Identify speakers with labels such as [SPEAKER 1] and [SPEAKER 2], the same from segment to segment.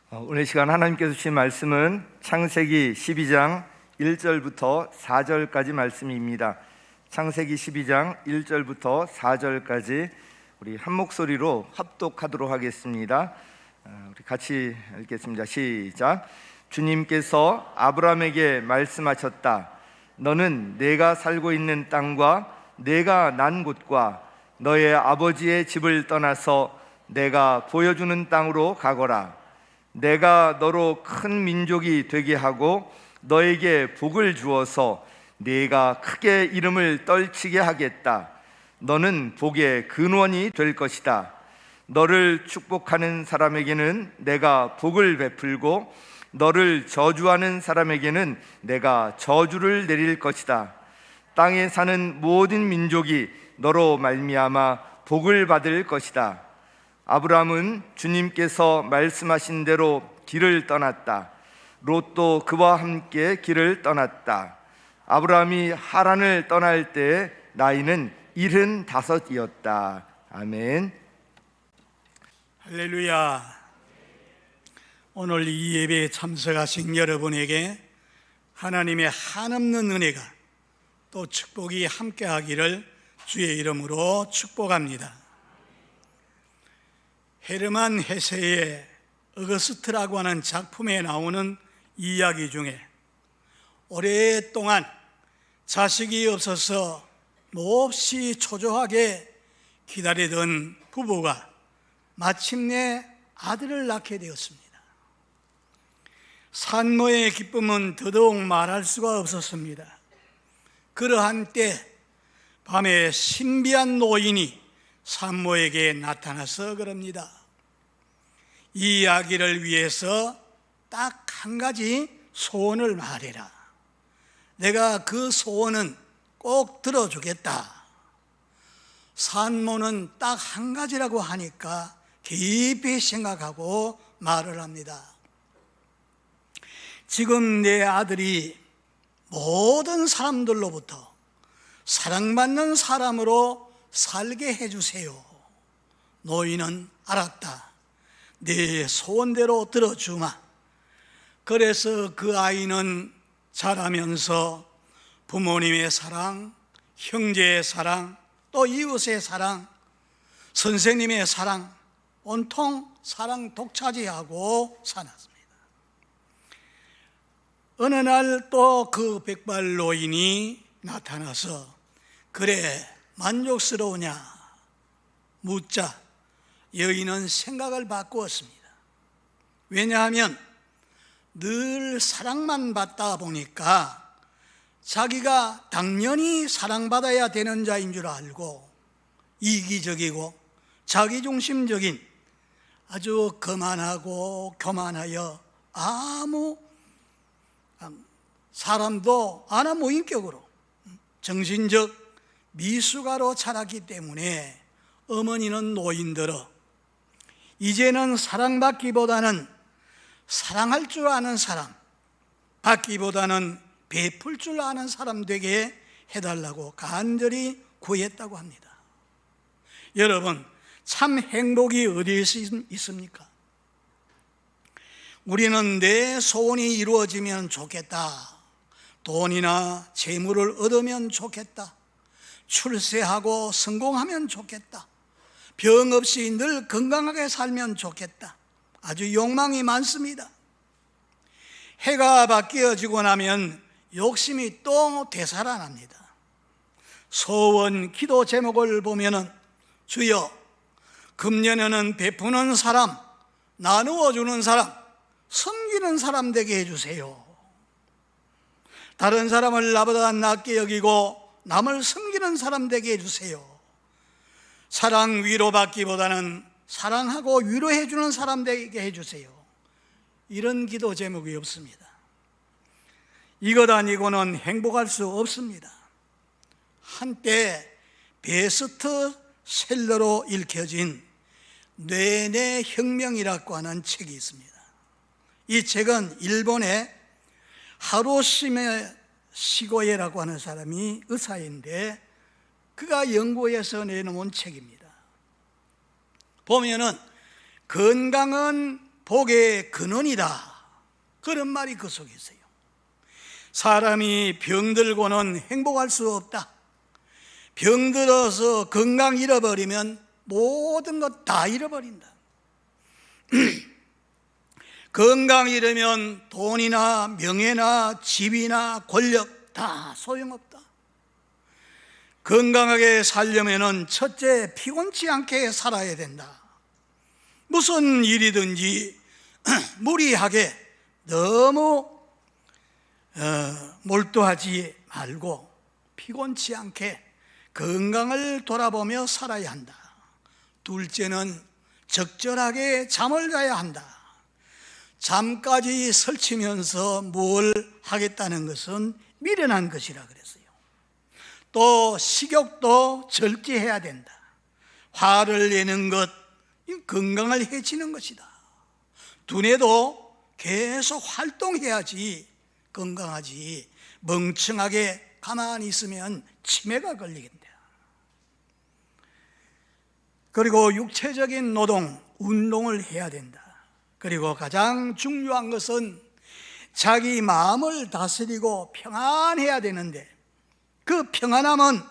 [SPEAKER 1] 오늘 시간 하나님께서 주신 말씀은 창세기 12장 1절부터 4절까지 말씀입니다. 창세기 12장 1절부터 4절까지 우리 한 목소리로 합독하도록 하겠습니다. 우리 같이 읽겠습니다. 시작. 주님께서 아브라함에게 말씀하셨다. 너는 내가 살고 있는 땅과 내가 난 곳과 너의 아버지의 집을 떠나서 내가 보여주는 땅으로 가거라. 내가 너로 큰 민족이 되게 하고 너에게 복을 주어서 네가 크게 이름을 떨치게 하겠다. 너는 복의 근원이 될 것이다. 너를 축복하는 사람에게는 내가 복을 베풀고 너를 저주하는 사람에게는 내가 저주를 내릴 것이다. 땅에 사는 모든 민족이 너로 말미암아 복을 받을 것이다. 아브라함은 주님께서 말씀하신 대로 길을 떠났다. 롯도 그와 함께 길을 떠났다. 아브라함이 하란을 떠날 때 나이는 75이었다. 아멘.
[SPEAKER 2] 할렐루야. 오늘 이 예배에 참석하신 여러분에게 하나님의 한없는 은혜가 또 축복이 함께하기를 주의 이름으로 축복합니다. 헤르만 헤세의 어거스트라고 하는 작품에 나오는 이야기 중에 오랫동안 자식이 없어서 몹시 초조하게 기다리던 부부가 마침내 아들을 낳게 되었습니다. 산모의 기쁨은 더더욱 말할 수가 없었습니다. 그러한 때 밤에 신비한 노인이 산모에게 나타나서 그럽니다. 이 아기를 위해서 딱 한 가지 소원을 말해라. 내가 그 소원은 꼭 들어주겠다. 산모는 딱 한 가지라고 하니까 깊이 생각하고 말을 합니다. 지금 내 아들이 모든 사람들로부터 사랑받는 사람으로 살게 해주세요. 노인은 알았다. 내 소원대로 들어주마. 그래서 그 아이는 자라면서 부모님의 사랑, 형제의 사랑, 또 이웃의 사랑, 선생님의 사랑, 온통 사랑 독차지하고 살았습니다. 어느 날 또 그 백발 노인이 나타나서 그래 만족스러우냐 묻자 여인은 생각을 바꾸었습니다. 왜냐하면 늘 사랑만 받다 보니까 자기가 당연히 사랑받아야 되는 자인 줄 알고 이기적이고 자기중심적인 아주 거만하고 교만하여 아무 사람도 안 한 무인격으로 정신적 미숙아로 자랐기 때문에 어머니는 노인들어 이제는 사랑받기보다는 사랑할 줄 아는 사람, 받기보다는 베풀 줄 아는 사람 되게 해달라고 간절히 구했다고 합니다. 여러분, 참 행복이 어디에 있습니까? 우리는 내 소원이 이루어지면 좋겠다. 돈이나 재물을 얻으면 좋겠다. 출세하고 성공하면 좋겠다. 병 없이 늘 건강하게 살면 좋겠다. 아주 욕망이 많습니다. 해가 바뀌어지고 나면 욕심이 또 되살아납니다. 소원 기도 제목을 보면은 주여 금년에는 베푸는 사람, 나누어 주는 사람, 섬기는 사람 되게 해주세요. 다른 사람을 나보다 낫게 여기고 남을 섬기는 사람 되게 해주세요. 사랑 위로받기보다는 사랑하고 위로해 주는 사람 되게 해주세요. 이런 기도 제목이 없습니다. 이것 아니고는 행복할 수 없습니다. 한때 베스트셀러로 읽혀진 뇌내 혁명이라고 하는 책이 있습니다. 이 책은 일본의 하루시메 시고에라고 하는 사람이 의사인데 그가 연구해서 내놓은 책입니다. 보면은 건강은 복의 근원이다. 그런 말이 그 속에 있어요. 사람이 병들고는 행복할 수 없다. 병들어서 건강 잃어버리면 모든 것 다 잃어버린다. 건강 잃으면 돈이나 명예나 집이나 권력 다 소용없다. 건강하게 살려면 첫째, 피곤치 않게 살아야 된다. 무슨 일이든지 무리하게 너무 몰두하지 말고 피곤치 않게 건강을 돌아보며 살아야 한다. 둘째는 적절하게 잠을 자야 한다. 잠까지 설치면서 뭘 하겠다는 것은 미련한 것이라 그랬어요. 또 식욕도 절제해야 된다. 화를 내는 것, 건강을 해치는 것이다. 두뇌도 계속 활동해야지 건강하지, 멍청하게 가만히 있으면 치매가 걸리겠다. 그리고 육체적인 노동, 운동을 해야 된다. 그리고 가장 중요한 것은 자기 마음을 다스리고 평안해야 되는데, 그 평안함은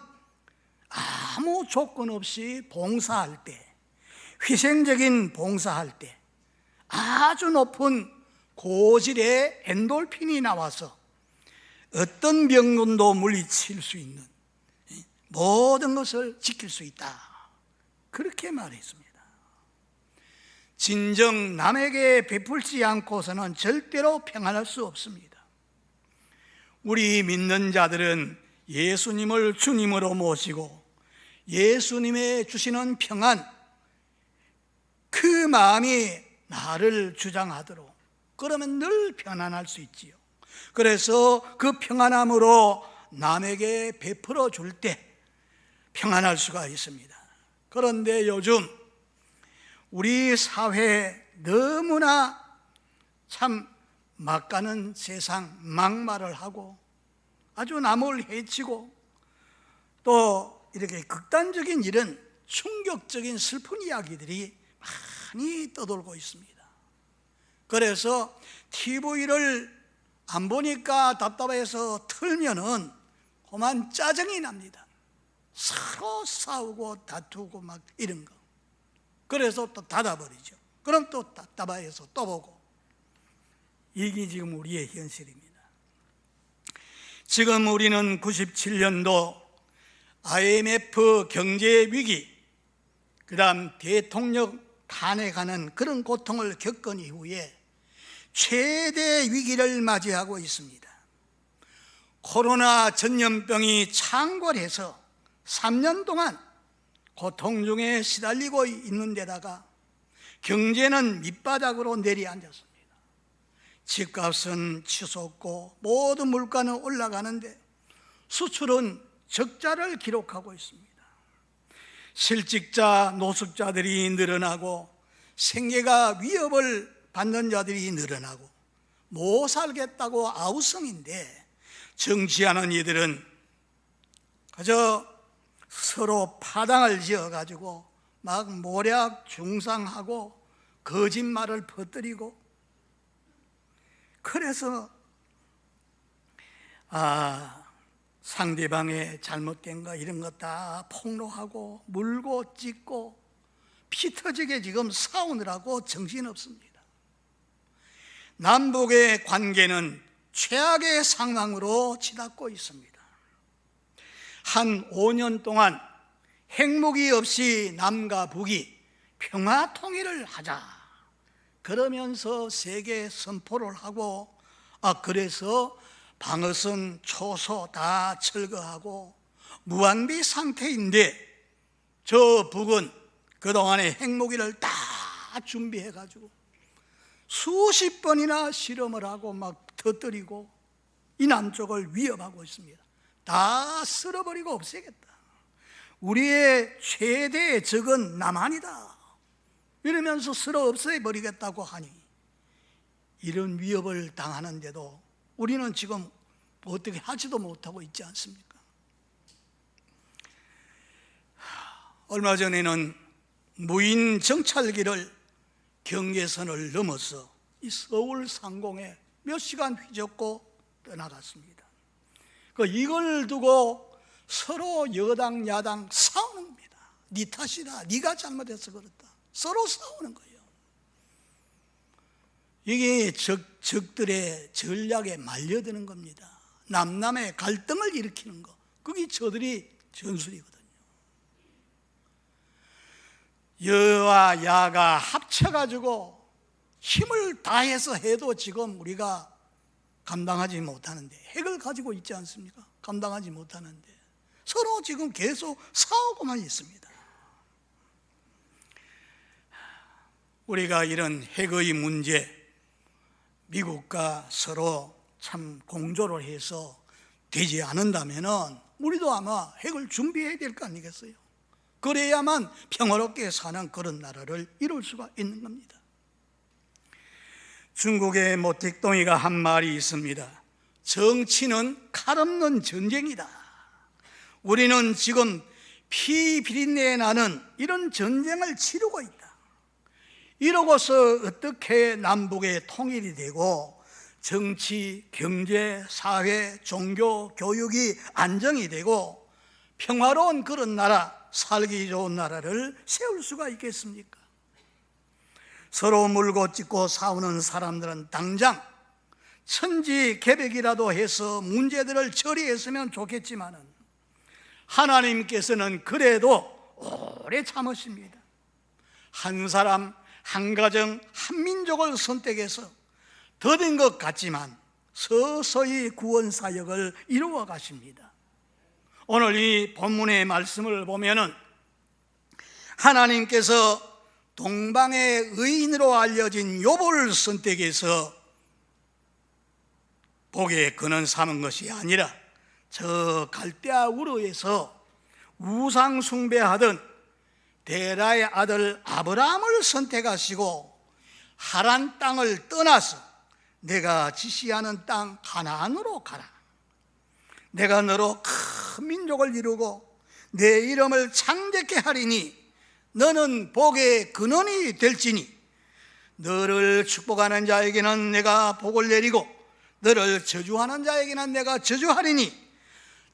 [SPEAKER 2] 아무 조건 없이 봉사할 때, 희생적인 봉사할 때 아주 높은 고질의 엔돌핀이 나와서 어떤 병균도 물리칠 수 있는 모든 것을 지킬 수 있다. 그렇게 말했습니다. 진정 남에게 베풀지 않고서는 절대로 평안할 수 없습니다. 우리 믿는 자들은 예수님을 주님으로 모시고 예수님의 주시는 평안, 그 마음이 나를 주장하도록, 그러면 늘 편안할 수 있지요. 그래서 그 평안함으로 남에게 베풀어 줄 때 평안할 수가 있습니다. 그런데 요즘 우리 사회에 너무나 참 막가는 세상, 막말을 하고 아주 남을 해치고 또 이렇게 극단적인 이런 충격적인 슬픈 이야기들이 많이 떠돌고 있습니다. 그래서 TV를 안 보니까 답답해서 틀면은 그만 짜증이 납니다. 서로 싸우고 다투고 막 이런 거. 그래서 또 닫아버리죠. 그럼 또 답답해서 또 보고. 이게 지금 우리의 현실입니다. 지금 우리는 97년도 IMF 경제 위기, 그 다음 대통령 탄핵하는 그런 고통을 겪은 이후에 최대 위기를 맞이하고 있습니다. 코로나 전염병이 창궐해서 3년 동안 고통 중에 시달리고 있는 데다가 경제는 밑바닥으로 내려앉았습니다. 집값은 치솟고 모든 물가는 올라가는데 수출은 적자를 기록하고 있습니다. 실직자, 노숙자들이 늘어나고 생계가 위협을 받는 자들이 늘어나고 못 살겠다고 아우성인데, 정치하는 이들은 그저 서로 파당을 지어가지고 막 모략 중상하고 거짓말을 퍼뜨리고, 그래서 상대방의 잘못된 거 이런 거 다 폭로하고 물고 찢고 피 터지게 지금 싸우느라고 정신없습니다. 남북의 관계는 최악의 상황으로 치닫고 있습니다. 한 5년 동안 핵무기 없이 남과 북이 평화 통일을 하자 그러면서 세계 선포를 하고, 그래서 방어선, 초소 다 철거하고 무한비 상태인데, 저 북은 그동안에 핵무기를 다 준비해가지고 수십 번이나 실험을 하고 막 터뜨리고 이 남쪽을 위협하고 있습니다. 다 쓸어버리고 없애겠다. 우리의 최대의 적은 남한이다. 이러면서 쓸어 없애버리겠다고 하니, 이런 위협을 당하는데도 우리는 지금 어떻게 하지도 못하고 있지 않습니까? 얼마 전에는 무인 정찰기를 경계선을 넘어서 이 서울 상공에 몇 시간 휘젓고 떠나갔습니다. 이걸 두고 서로 여당 야당 싸우는 겁니다. 네 탓이다, 네가 잘못해서 그렇다, 서로 싸우는 거예요. 이게 적들의 전략에 말려드는 겁니다. 남남의 갈등을 일으키는 거, 그게 저들이 전술이거든요. 여와 야가 합쳐가지고 힘을 다해서 해도 지금 우리가 감당하지 못하는데, 핵을 가지고 있지 않습니까? 감당하지 못하는데 서로 지금 계속 싸우고만 있습니다. 우리가 이런 핵의 문제, 미국과 서로 참 공조를 해서 되지 않는다면 우리도 아마 핵을 준비해야 될 거 아니겠어요? 그래야만 평화롭게 사는 그런 나라를 이룰 수가 있는 겁니다. 중국의 모택동이가 한 말이 있습니다. 정치는 칼 없는 전쟁이다. 우리는 지금 피 비린내 나는 이런 전쟁을 치르고 있다. 이러고서 어떻게 남북의 통일이 되고 정치, 경제, 사회, 종교, 교육이 안정이 되고 평화로운 그런 나라, 살기 좋은 나라를 세울 수가 있겠습니까? 서로 물고 찢고 싸우는 사람들은 당장 천지개벽이라도 해서 문제들을 처리했으면 좋겠지만은 하나님께서는 그래도 오래 참으십니다. 한 사람, 한 가정, 한 민족을 선택해서 더딘 것 같지만 서서히 구원 사역을 이루어 가십니다. 오늘 이 본문의 말씀을 보면은 하나님께서 동방의 의인으로 알려진 욥을 선택해서 복의 근원 삼은 것이 아니라 저 갈대아 우르에서 우상 숭배하던 데라의 아들 아브라함을 선택하시고 하란 땅을 떠나서 내가 지시하는 땅 가나안으로 가라. 내가 너로 큰 민족을 이루고 내 이름을 창대케 하리니 너는 복의 근원이 될지니 너를 축복하는 자에게는 내가 복을 내리고 너를 저주하는 자에게는 내가 저주하리니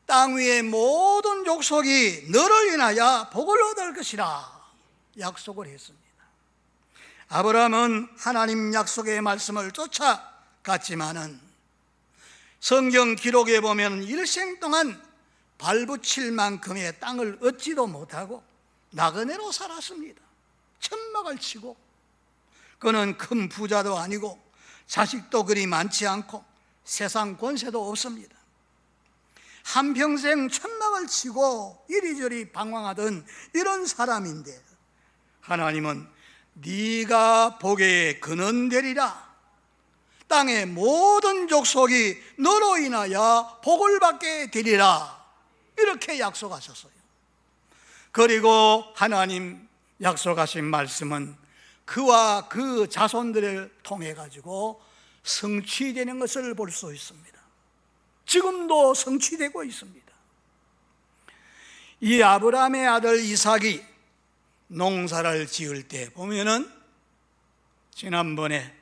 [SPEAKER 2] 땅 위의 모든 족속이 너를 인하여 복을 얻을 것이라 약속을 했습니다. 아브라함은 하나님 약속의 말씀을 쫓아갔지만은 성경 기록에 보면 일생 동안 발붙일 만큼의 땅을 얻지도 못하고 나그네로 살았습니다. 천막을 치고, 그는 큰 부자도 아니고 자식도 그리 많지 않고 세상 권세도 없습니다. 한평생 천막을 치고 이리저리 방황하던 이런 사람인데 하나님은 네가 복의 근원 되리라, 땅의 모든 족속이 너로 인하여 복을 받게 되리라, 이렇게 약속하셨어요. 그리고 하나님 약속하신 말씀은 그와 그 자손들을 통해 가지고 성취되는 것을 볼 수 있습니다. 지금도 성취되고 있습니다. 이 아브라함의 아들 이삭이 농사를 지을 때 보면은 지난번에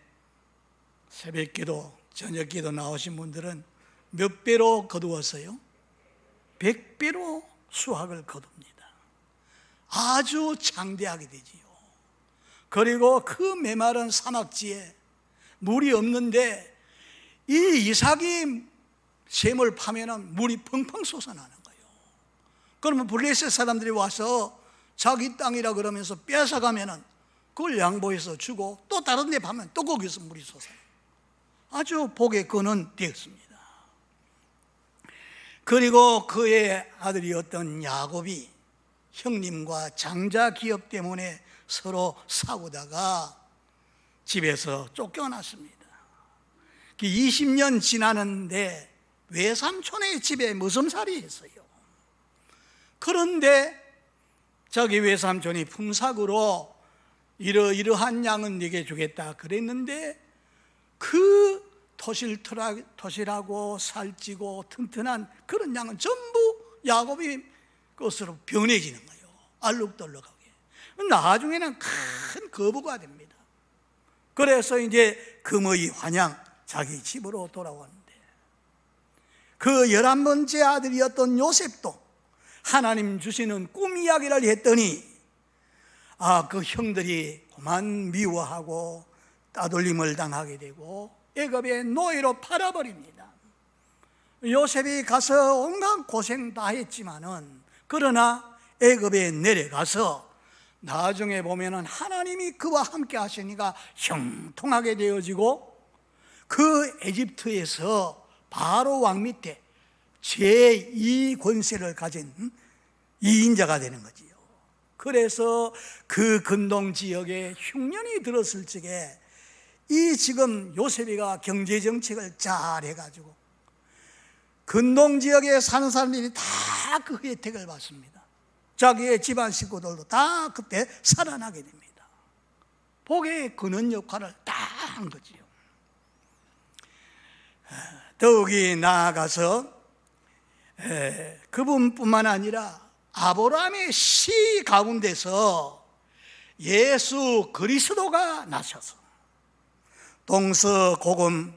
[SPEAKER 2] 새벽기도, 저녁기도 나오신 분들은 몇 배로 거두었어요? 100배로 수확을 거둡니다. 아주 장대하게 되지요. 그리고 그 메마른 사막지에 물이 없는데 이 이삭이 샘을 파면은 물이 펑펑 솟아나는 거예요. 그러면 블레셋 사람들이 와서 자기 땅이라 그러면서 뺏어가면은 그걸 양보해서 주고 또 다른 데 가면 또 거기서 물이 솟아요. 아주 복의 근원 되었습니다. 그리고 그의 아들이었던 야곱이 형님과 장자 기업 때문에 서로 싸우다가 집에서 쫓겨났습니다. 20년 지나는데 외삼촌의 집에 머슴살이 했어요. 그런데 저기 외삼촌이 품삯으로 이러한 양은 네게 주겠다 그랬는데 그 토실하고 살찌고 튼튼한 그런 양은 전부 야곱이 것으로 변해지는 거예요. 알록달록하게. 나중에는 큰 거부가 됩니다. 그래서 이제 금의 환양 자기 집으로 돌아왔는데, 그 11번째 아들이었던 요셉도 하나님 주시는 꿈 이야기를 했더니 그 형들이 그만 미워하고 따돌림을 당하게 되고 애굽의 노예로 팔아버립니다. 요셉이 가서 온갖 고생 다 했지만은, 그러나 애굽에 내려가서 나중에 보면은 하나님이 그와 함께 하시니까 형통하게 되어지고, 그 에집트에서 바로 왕 밑에 제2 권세를 가진 2인자가 되는 거지요. 그래서 그 근동 지역에 흉년이 들었을 적에 이 지금 요셉이가 경제정책을 잘 해가지고 근동 지역에 사는 사람들이 다 그 혜택을 받습니다. 자기의 집안 식구들도 다 그때 살아나게 됩니다. 복의 근원 역할을 다 한 거지요. 더욱이 나아가서 그분뿐만 아니라 아브라함의 시 가운데서 예수 그리스도가 나셔서 동서고금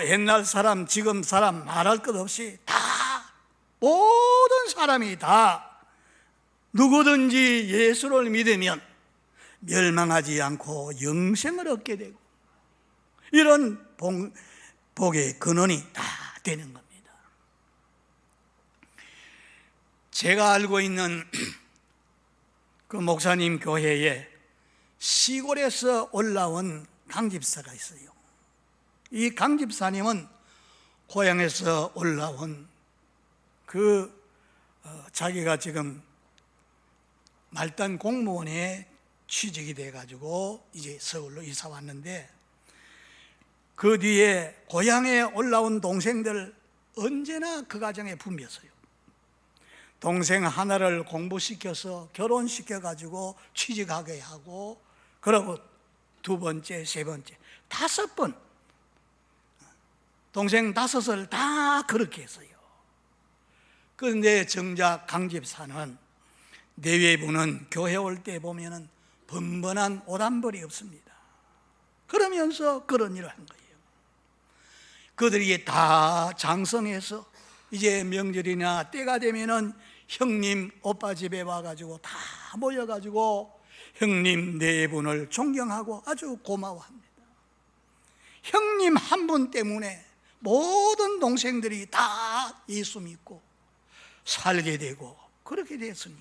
[SPEAKER 2] 옛날 사람 지금 사람 말할 것 없이 다 모든 사람이 다 누구든지 예수를 믿으면 멸망하지 않고 영생을 얻게 되고, 이런 복의 근원이 다 되는 겁니다. 제가 알고 있는 그 목사님 교회에 시골에서 올라온 강집사가 있어요. 이 강집사님은 고향에서 올라온 자기가 지금 말단 공무원에 취직이 돼가지고 이제 서울로 이사 왔는데, 그 뒤에 고향에 올라온 동생들 언제나 그 가정에 붐볐어요. 동생 하나를 공부시켜서 결혼시켜가지고 취직하게 하고, 그러고 두 번째, 세 번째, 5번 동생 5을 다 그렇게 했어요. 그런데 정작 강집사는 내외부는 교회 올 때 보면은 번번한 오단벌이 없습니다. 그러면서 그런 일을 한 거예요. 그들이 다 장성해서 이제 명절이나 때가 되면은 형님 오빠 집에 와가지고 다 모여가지고 형님 네 분을 존경하고 아주 고마워합니다. 형님 한 분 때문에 모든 동생들이 다 예수 믿고 살게 되고 그렇게 됐으니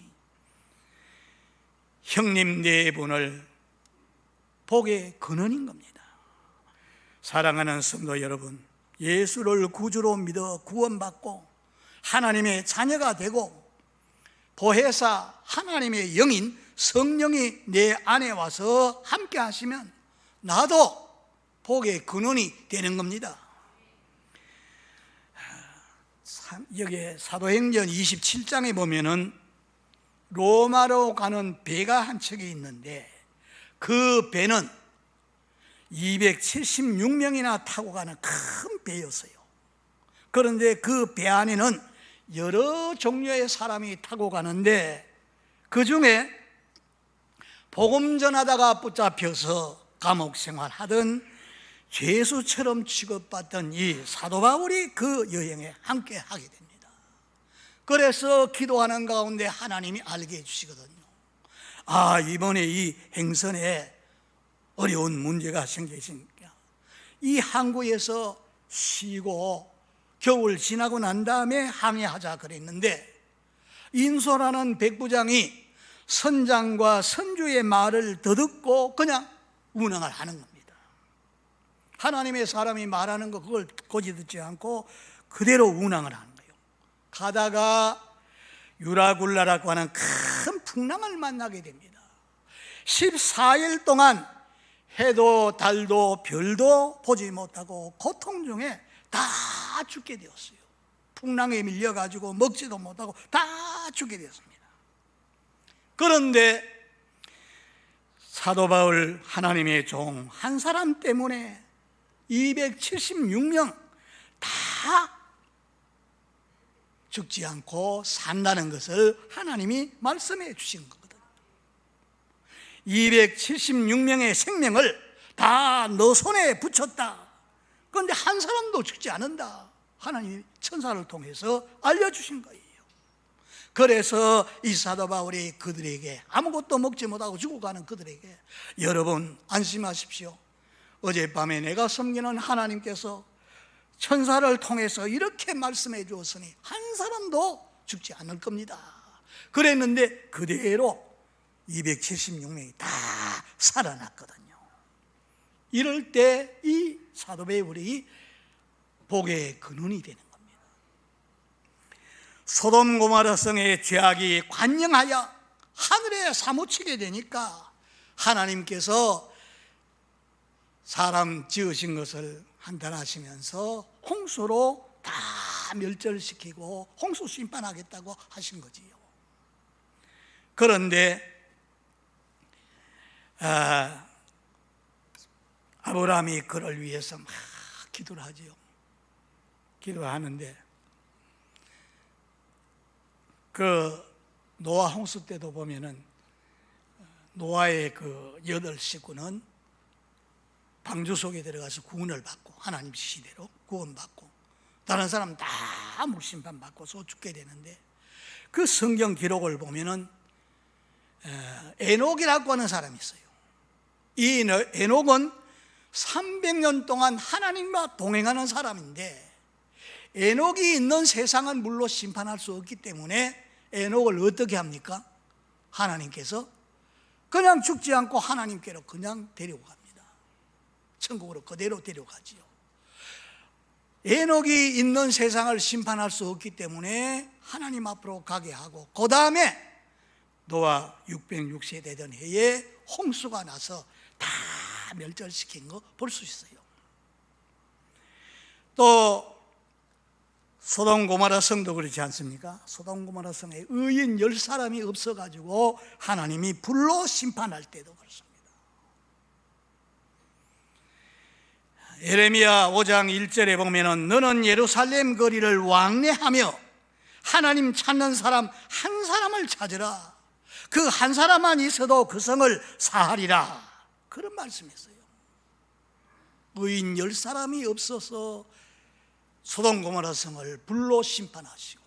[SPEAKER 2] 형님 네 분을 복의 근원인 겁니다. 사랑하는 성도 여러분, 예수를 구주로 믿어 구원받고 하나님의 자녀가 되고 보혜사 하나님의 영인 성령이 내 안에 와서 함께 하시면 나도 복의 근원이 되는 겁니다. 여기 사도행전 27장에 보면은 로마로 가는 배가 한 척이 있는데, 그 배는 276명이나 타고 가는 큰 배였어요. 그런데 그 배 안에는 여러 종류의 사람이 타고 가는데, 그 중에 복음 전하다가 붙잡혀서 감옥 생활하던 죄수처럼 취급받던 이 사도 바울이 그 여행에 함께 하게 됩니다. 그래서 기도하는 가운데 하나님이 알게 해주시거든요. 이번에 이 행선에 어려운 문제가 생기시니까 이 항구에서 쉬고 겨울 지나고 난 다음에 항해하자 그랬는데, 인소라는 백부장이 선장과 선주의 말을 더듬고 그냥 운항을 하는 겁니다. 하나님의 사람이 말하는 거 그걸 고지듣지 않고 그대로 운항을 하는 거예요. 가다가 유라굴라라고 하는 큰 풍랑을 만나게 됩니다. 14일 동안 해도 달도 별도 보지 못하고 고통 중에 다 죽게 되었어요. 풍랑에 밀려가지고 먹지도 못하고 다 죽게 되었습니다. 그런데 사도 바울 하나님의 종 한 사람 때문에 276명 다 죽지 않고 산다는 것을 하나님이 말씀해 주신 거거든요. 276명의 생명을 다 너 손에 붙였다. 그런데 한 사람도 죽지 않는다. 하나님이 천사를 통해서 알려주신 거예요. 그래서 이 사도 바울이 그들에게, 아무것도 먹지 못하고 죽어가는 그들에게, 여러분 안심하십시오. 어젯밤에 내가 섬기는 하나님께서 천사를 통해서 이렇게 말씀해 주었으니 한 사람도 죽지 않을 겁니다. 그랬는데 그대로 276명이 다 살아났거든요. 이럴 때 이 사도 바울이 복의 근원이 되는 겁니다. 소돔 고모라 성의 죄악이 관영하여 하늘에 사무치게 되니까 하나님께서 사람 지으신 것을 한탄하시면서 홍수로 다 멸절시키고 홍수 심판하겠다고 하신 거지요. 그런데 아브라함이 그를 위해서 막 기도를 하지요. 기도하는데 그 노아 홍수 때도 보면은 노아의 그 8식구는 방주 속에 들어가서 구원을 받고 하나님 시대로 구원받고 다른 사람 다 물심판 받고 소 죽게 되는데 그 성경 기록을 보면은 에녹이라고 하는 사람이 있어요. 이 에녹은 300년 동안 하나님과 동행하는 사람인데 에녹이 있는 세상은 물로 심판할 수 없기 때문에 에녹을 어떻게 합니까? 하나님께서 그냥 죽지 않고 하나님께로 그냥 데리고 갑니다. 천국으로 그대로 데려가지요. 에녹이 있는 세상을 심판할 수 없기 때문에 하나님 앞으로 가게 하고 그 다음에 노아 606세 되던 해에 홍수가 나서 다 멸절시킨 거 볼 수 있어요. 또 소돔 고모라 성도 그렇지 않습니까? 소돔 고모라 성에 의인 10사람이 없어가지고 하나님이 불로 심판할 때도 그렇습니다. 예레미야 5장 1절에 보면은 너는 예루살렘 거리를 왕래하며 하나님 찾는 사람 한 사람을 찾으라. 그 한 사람만 있어도 그 성을 사하리라. 그런 말씀이었어요. 의인 10사람이 없어서 소돔 고모라 성을 불로 심판하시고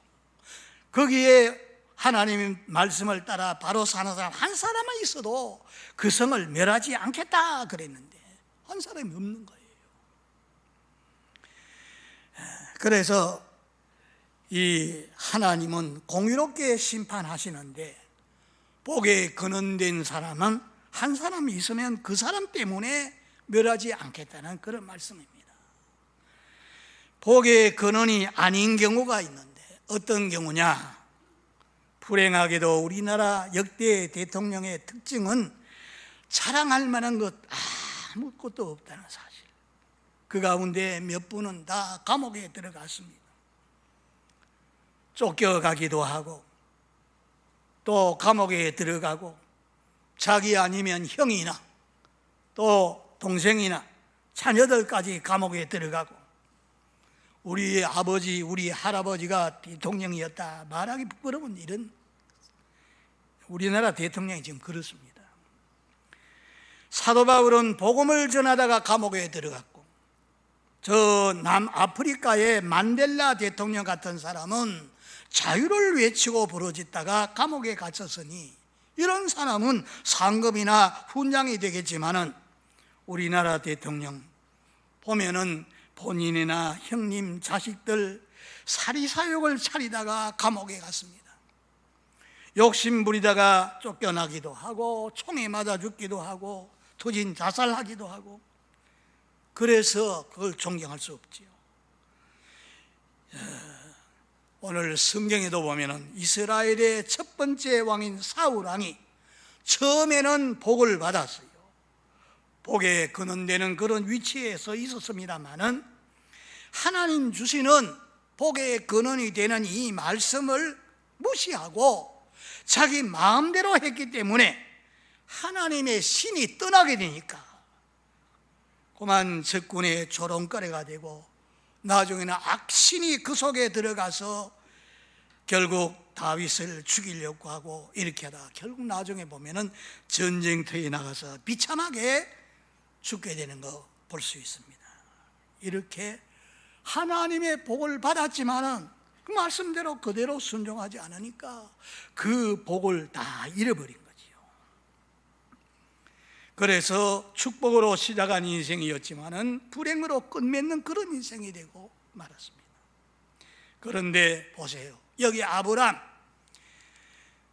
[SPEAKER 2] 거기에 하나님의 말씀을 따라 바로 사는 사람 한 사람만 있어도 그 성을 멸하지 않겠다 그랬는데 한 사람이 없는 거예요. 그래서 이 하나님은 공의롭게 심판하시는데 복에 근원된 사람은 한 사람이 있으면 그 사람 때문에 멸하지 않겠다는 그런 말씀입니다. 복의 근원이 아닌 경우가 있는데 어떤 경우냐? 불행하게도 우리나라 역대 대통령의 특징은 자랑할 만한 것 아무것도 없다는 사실. 그 가운데 몇 분은 다 감옥에 들어갔습니다. 쫓겨가기도 하고 또 감옥에 들어가고 자기 아니면 형이나 또 동생이나 자녀들까지 감옥에 들어가고 우리 아버지, 우리 할아버지가 대통령이었다 말하기 부끄러운 일은 우리나라 대통령이 지금 그렇습니다. 사도 바울은 복음을 전하다가 감옥에 들어갔고 저 남아프리카의 만델라 대통령 같은 사람은 자유를 외치고 부르짖다가 감옥에 갇혔으니 이런 사람은 상급이나 훈장이 되겠지만은 우리나라 대통령 보면은 본인이나 형님, 자식들 사리사욕을 차리다가 감옥에 갔습니다. 욕심 부리다가 쫓겨나기도 하고 총에 맞아 죽기도 하고 투진 자살하기도 하고 그래서 그걸 존경할 수 없지요. 오늘 성경에도 보면은 이스라엘의 첫 번째 왕인 사울 왕이 처음에는 복을 받았어요. 복에 근원되는 그런 위치에 서 있었습니다마는 하나님 주시는 복의 근원이 되는 이 말씀을 무시하고 자기 마음대로 했기 때문에 하나님의 신이 떠나게 되니까 그만 적군의 조롱거리가 되고 나중에는 악신이 그 속에 들어가서 결국 다윗을 죽이려고 하고 이렇게 하다 결국 나중에 보면은 전쟁터에 나가서 비참하게 죽게 되는 거 볼 수 있습니다. 이렇게 하나님의 복을 받았지만은 그 말씀대로 그대로 순종하지 않으니까 그 복을 다 잃어버린 거지요. 그래서 축복으로 시작한 인생이었지만은 불행으로 끝맺는 그런 인생이 되고 말았습니다. 그런데 보세요. 여기 아브람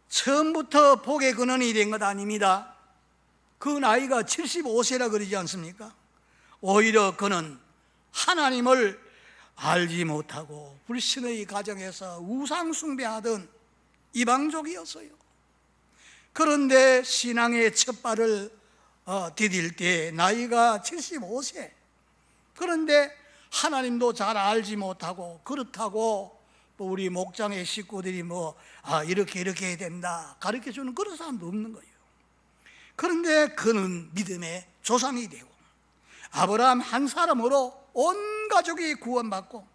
[SPEAKER 2] 처음부터 복의 근원이 된 것 아닙니다. 그 나이가 75세라 그러지 않습니까? 오히려 그는 하나님을 알지 못하고 불신의 가정에서 우상 숭배하던 이방족이었어요. 그런데 신앙의 첫 발을 디딜 때 나이가 75세. 그런데 하나님도 잘 알지 못하고 그렇다고 우리 목장의 식구들이 이렇게 해야 된다 가르쳐주는 그런 사람도 없는 거예요. 그런데 그는 믿음의 조상이 되고 아브라함 한 사람으로 온 가족이 구원받고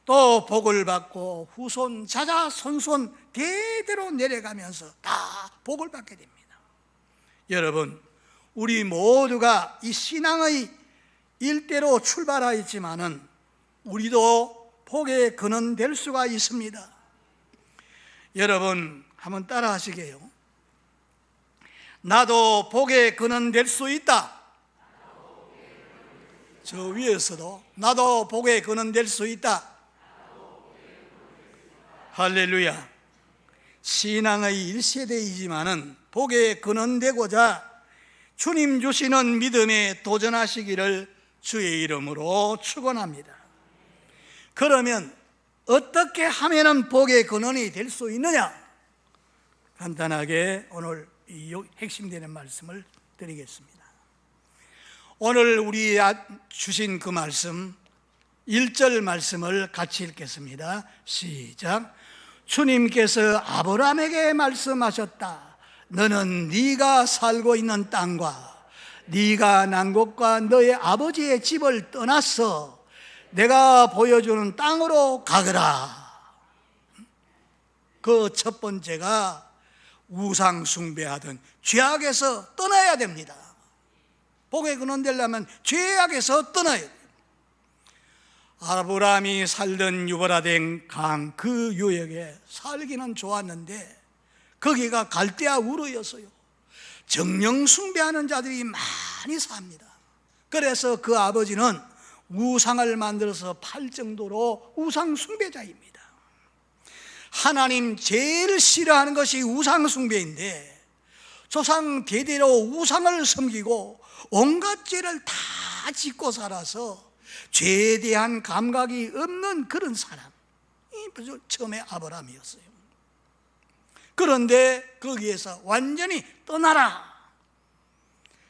[SPEAKER 2] 또 복을 받고 후손 자자손손 대대로 내려가면서 다 복을 받게 됩니다. 여러분, 우리 모두가 이 신앙의 일대로 출발하였지만은 우리도 복의 근원 될 수가 있습니다. 여러분 한번 따라 하시게요. 나도 복의 근원 될 수 있다. 저 위에서도 나도 복의 근원 될 수 있다. 할렐루야. 신앙의 1세대이지만은 복의 근원 되고자 주님 주시는 믿음에 도전하시기를 주의 이름으로 축원합니다. 그러면 어떻게 하면은 복의 근원이 될 수 있느냐? 간단하게 오늘 이 핵심되는 말씀을 드리겠습니다. 오늘 우리 주신 그 말씀 1절 말씀을 같이 읽겠습니다. 시작. 주님께서 아브라함에게 말씀하셨다. 너는 네가 살고 있는 땅과 네가 난 곳과 너의 아버지의 집을 떠나서 내가 보여주는 땅으로 가거라. 그 첫 번째가 우상 숭배하던 죄악에서 떠나야 됩니다. 복의 근원 되려면 죄악에서 떠나야 돼요. 아브라함이 살던 유보라된 강 그 유역에 살기는 좋았는데 거기가 갈대아 우르였어요. 정령 숭배하는 자들이 많이 삽니다. 그래서 그 아버지는 우상을 만들어서 팔 정도로 우상 숭배자입니다. 하나님 제일 싫어하는 것이 우상 숭배인데 조상 대대로 우상을 섬기고 온갖 죄를 다 짓고 살아서 죄에 대한 감각이 없는 그런 사람이 처음에 아브라함이었어요. 그런데 거기에서 완전히 떠나라.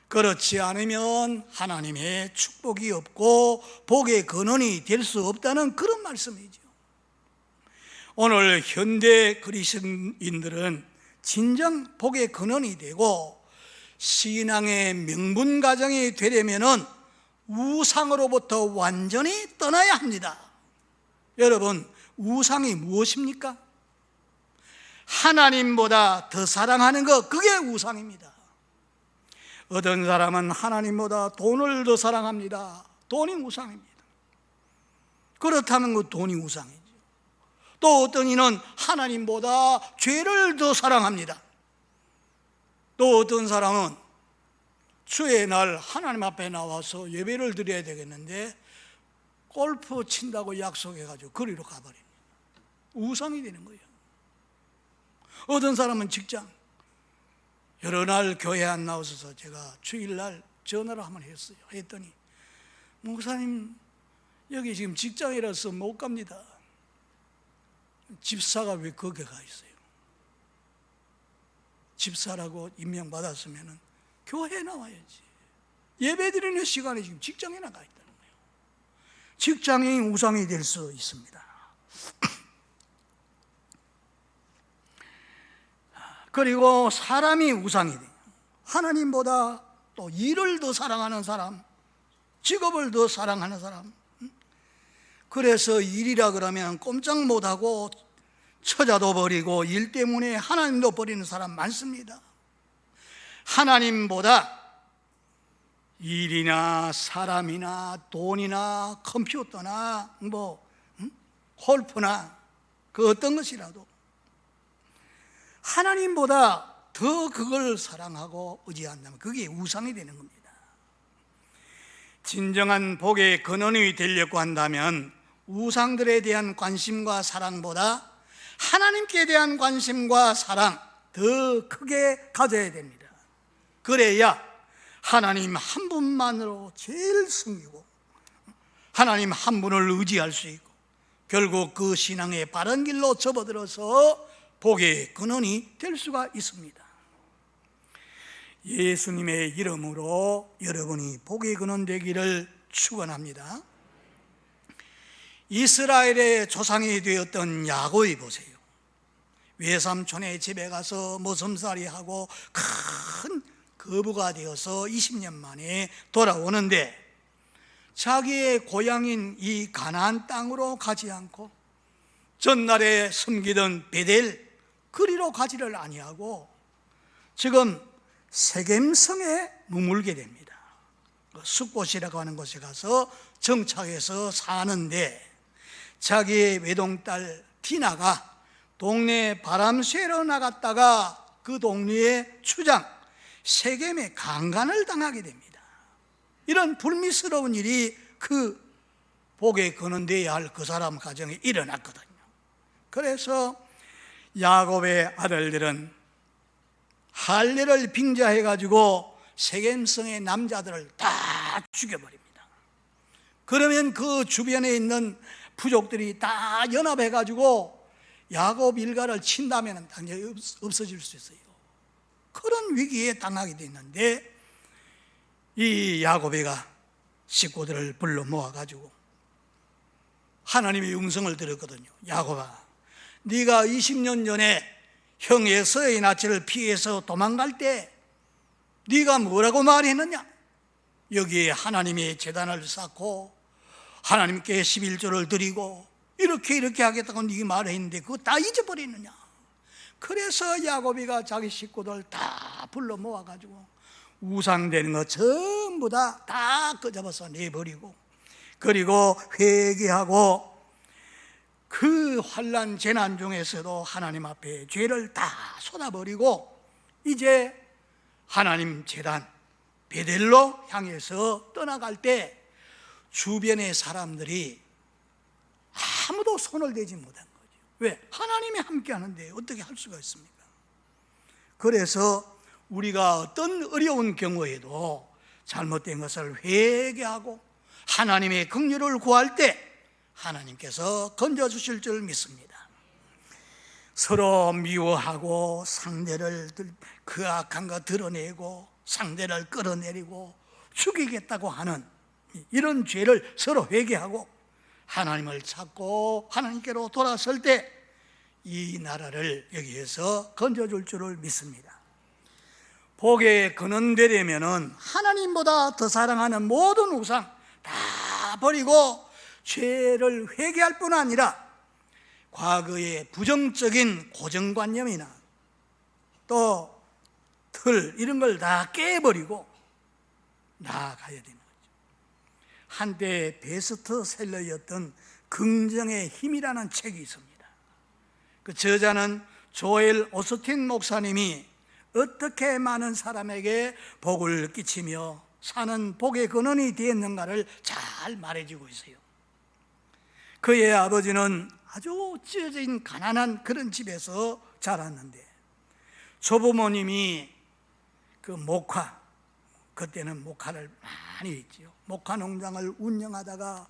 [SPEAKER 2] 그렇지 않으면 하나님의 축복이 없고 복의 근원이 될 수 없다는 그런 말씀이죠. 오늘 현대 그리스도인들은 진정 복의 근원이 되고 신앙의 명분 가정이 되려면은 우상으로부터 완전히 떠나야 합니다. 여러분, 우상이 무엇입니까? 하나님보다 더 사랑하는 것, 그게 우상입니다. 어떤 사람은 하나님보다 돈을 더 사랑합니다. 돈이 우상입니다. 그렇다면 그 돈이 우상이죠. 또 어떤 이는 하나님보다 죄를 더 사랑합니다. 또 어떤 사람은 주의 날 하나님 앞에 나와서 예배를 드려야 되겠는데 골프 친다고 약속해가지고 거리로 가버립니다. 우상이 되는 거예요. 어떤 사람은 직장, 여러 날 교회 안 나오셔서 제가 주일날 전화를 한번 했어요. 했더니 목사님 여기 지금 직장이라서 못 갑니다. 집사가 왜 거기 가 있어요? 집사라고 임명받았으면 교회에 나와야지. 예배드리는 시간에 지금 직장에 나가 있다는 거예요. 직장이 우상이 될 수 있습니다. 그리고 사람이 우상이 돼요. 하나님보다 또 일을 더 사랑하는 사람, 직업을 더 사랑하는 사람. 그래서 일이라 그러면 꼼짝 못하고 처자도 버리고 일 때문에 하나님도 버리는 사람 많습니다. 하나님보다 일이나 사람이나 돈이나 컴퓨터나 골프나 그 어떤 것이라도 하나님보다 더 그걸 사랑하고 의지한다면 그게 우상이 되는 겁니다. 진정한 복의 근원이 되려고 한다면 우상들에 대한 관심과 사랑보다 하나님께 대한 관심과 사랑 더 크게 가져야 됩니다. 그래야 하나님 한 분만으로 제일 숨기고 하나님 한 분을 의지할 수 있고 결국 그 신앙의 바른 길로 접어들어서 복의 근원이 될 수가 있습니다. 예수님의 이름으로 여러분이 복의 근원 되기를 축원합니다. 이스라엘의 조상이 되었던 야곱이 보세요. 외삼촌의 집에 가서 머슴살이하고 큰 거부가 되어서 20년 만에 돌아오는데 자기의 고향인 이 가나안 땅으로 가지 않고 전날에 숨기던 베델 그리로 가지를 아니하고 지금 세겜성에 머물게 됩니다. 숫곳이라고 하는 곳에 가서 정착해서 사는데 자기의 외동딸 디나가 동네 바람 쐬러 나갔다가 그 동네의 추장 세겜에 강간을 당하게 됩니다. 이런 불미스러운 일이 그 복의 근원되어야 할 그 사람 가정에 일어났거든요. 그래서 야곱의 아들들은 할례를 빙자해가지고 세겜성의 남자들을 다 죽여버립니다. 그러면 그 주변에 있는 부족들이 다 연합해가지고 야곱 일가를 친다면 당연히 없어질 수 있어요. 그런 위기에 당하게 됐는데 이 야곱이가 식구들을 불러 모아가지고 하나님의 음성을 들었거든요. 야곱아, 네가 20년 전에 형 에서의 낯을 피해서 도망갈 때 네가 뭐라고 말했느냐? 여기에 하나님의 제단을 쌓고 하나님께 11조를 드리고 이렇게 하겠다고 네가 말했는데 그거 다 잊어버리느냐? 그래서 야곱이가 자기 식구들 다 불러 모아가지고 우상되는 거 전부 다 끄집어서 내버리고 그리고 회개하고 그 환난 재난 중에서도 하나님 앞에 죄를 다 쏟아버리고 이제 하나님 제단 베델로 향해서 떠나갈 때 주변의 사람들이 아무도 손을 대지 못한 거죠. 왜? 하나님이 함께 하는데 어떻게 할 수가 있습니까? 그래서 우리가 어떤 어려운 경우에도 잘못된 것을 회개하고 하나님의 긍휼을 구할 때 하나님께서 건져주실 줄 믿습니다. 서로 미워하고 상대를 그 악한 거 드러내고 상대를 끌어내리고 죽이겠다고 하는 이런 죄를 서로 회개하고 하나님을 찾고 하나님께로 돌아설 때 이 나라를 여기에서 건져줄 줄을 믿습니다. 복의 근원되려면은 하나님보다 더 사랑하는 모든 우상 다 버리고 죄를 회개할 뿐 아니라 과거의 부정적인 고정관념이나 또 틀 이런 걸 다 깨버리고 나아가야 되는 거죠. 한때 베스트셀러였던 긍정의 힘이라는 책이 있습니다. 그 저자는 조엘 오스틴 목사님이 어떻게 많은 사람에게 복을 끼치며 사는 복의 근원이 되었는가를 잘 말해주고 있어요. 그의 아버지는 아주 찢어진 가난한 그런 집에서 자랐는데 조부모님이 그 목화, 그때는 목화를 많이 했지요. 목화 농장을 운영하다가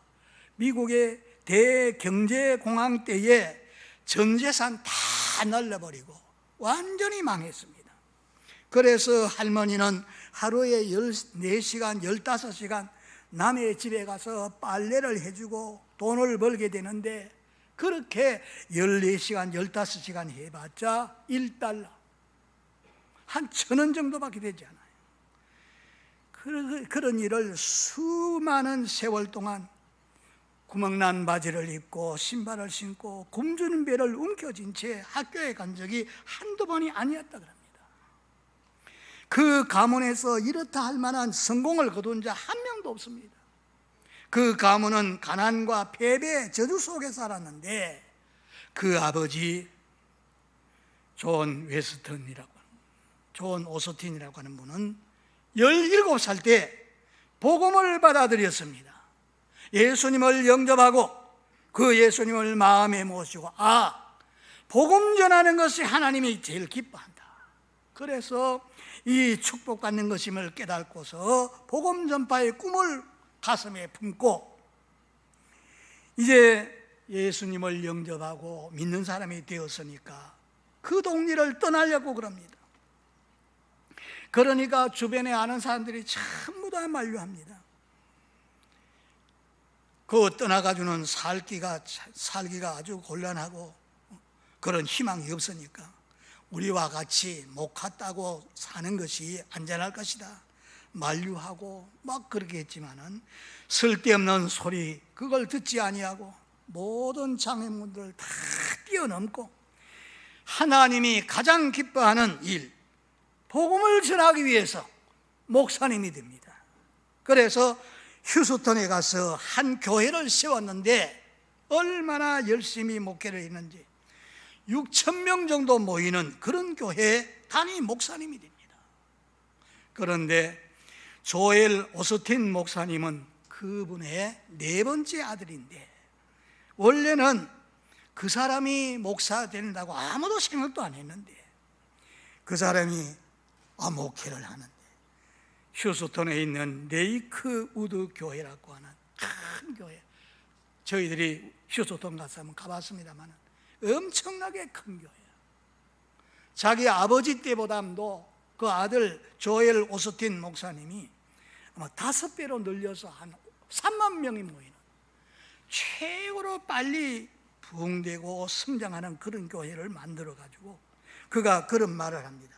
[SPEAKER 2] 미국의 대경제공황 때에 전 재산 다 날려버리고 완전히 망했습니다. 그래서 할머니는 하루에 14시간, 15시간 남의 집에 가서 빨래를 해주고 돈을 벌게 되는데 그렇게 14시간, 15시간 해봤자 $1, 한 1,000원 정도밖에 되지 않아요. 그런 일을 수많은 세월 동안 구멍난 바지를 입고 신발을 신고 굶주린 배를 움켜쥔 채 학교에 간 적이 한두 번이 아니었다 그럽니다. 그 가문에서 이렇다 할 만한 성공을 거둔 자 한 명도 없습니다. 그 가문은 가난과 패배의 저주 속에 살았는데 그 아버지 존 오스틴이라고 하는 분은 17살 때 복음을 받아들였습니다. 예수님을 영접하고 그 예수님을 마음에 모시고 복음 전하는 것이 하나님이 제일 기뻐한다. 그래서 이 축복받는 것임을 깨닫고서 복음 전파의 꿈을 가슴에 품고 이제 예수님을 영접하고 믿는 사람이 되었으니까 그 동네를 떠나려고 그럽니다. 그러니까 주변에 아는 사람들이 전부 다 만류합니다. 그 떠나가지고는 살기가 아주 곤란하고 그런 희망이 없으니까 우리와 같이 목화 따고 사는 것이 안전할 것이다 만류하고 막 그렇게 했지만은 쓸데없는 소리 그걸 듣지 아니하고 모든 장애물들을 다 뛰어넘고 하나님이 가장 기뻐하는 일 복음을 전하기 위해서 목사님이 됩니다. 그래서 휴스턴에 가서 한 교회를 세웠는데 얼마나 열심히 목회를 했는지 6,000명 정도 모이는 그런 교회 단임 목사님이 됩니다. 그런데 조엘 오스틴 목사님은 그분의 4번째 아들인데 원래는 그 사람이 목사 된다고 아무도 생각도 안 했는데 그 사람이 목회를 하는데 휴스턴에 있는 레이크 우드 교회라고 하는 큰 교회, 저희들이 휴스턴 가서 한번 가봤습니다만 엄청나게 큰 교회예요. 자기 아버지 때보다도 그 아들 조엘 오스틴 목사님이 아마 5배로 늘려서 한 3만 명이 모이는 최고로 빨리 부흥되고 성장하는 그런 교회를 만들어가지고 그가 그런 말을 합니다.